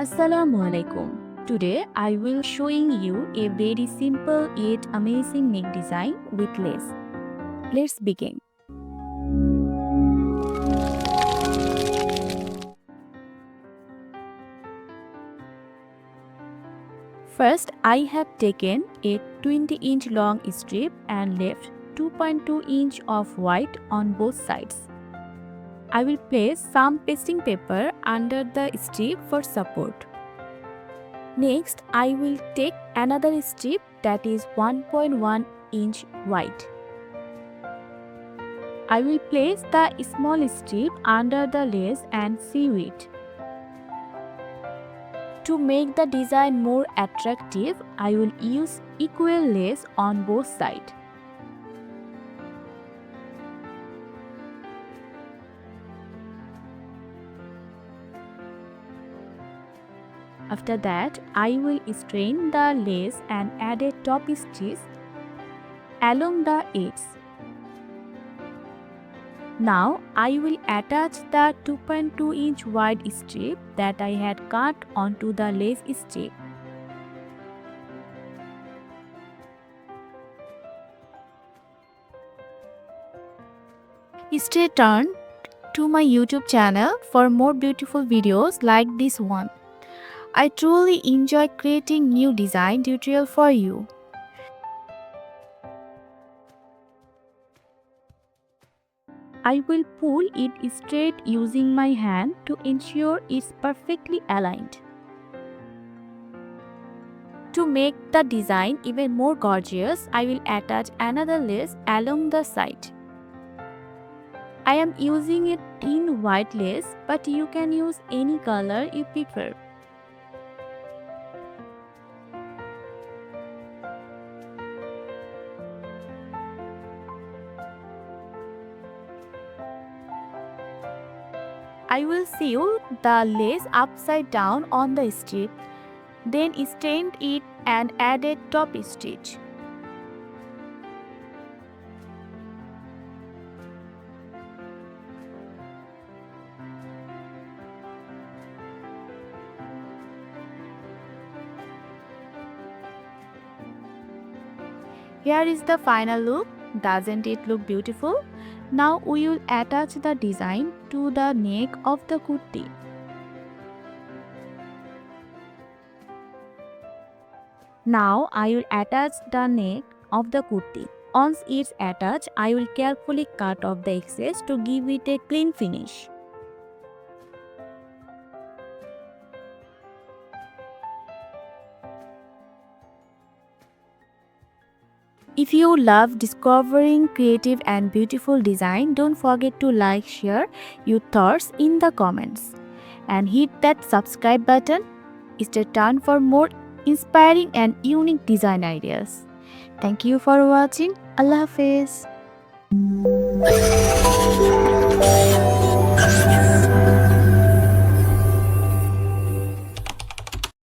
Assalamualaikum. Today I will showing you a very simple yet amazing neck design with lace. Let's begin. First, I have taken a 20-inch long strip and left 2.2 inch of white on both sides. I will place some pasting paper under the strip for support. Next, I will take another strip that is 1.1 inch wide. I will place the small strip under the lace and sew it. To make the design more attractive, I will use equal lace on both sides. After that, I will strain the lace and add a top stitch along the edge. Now, I will attach the 2.2 inch wide strip that I had cut onto the lace strip. Stay tuned to my YouTube channel for more beautiful videos like this one. I truly enjoy creating new design tutorial for you. I will pull it straight using my hand to ensure it's perfectly aligned. To make the design even more gorgeous, I will attach another lace along the side. I am using a thin white lace, but you can use any color you prefer. I will sew the lace upside down on the strip, then straighten it and add a top stitch. Here is the final look. Doesn't it look beautiful? Now we will attach the design to the neck of the kurti. Now I will attach the neck of the kurti. Once it's attached, I will carefully cut off the excess to give it a clean finish. If you love discovering creative and beautiful design, don't forget to like, share your thoughts in the comments and hit that subscribe button. Stay tuned for more inspiring and unique design ideas. Thank you for watching. Allah Hafiz.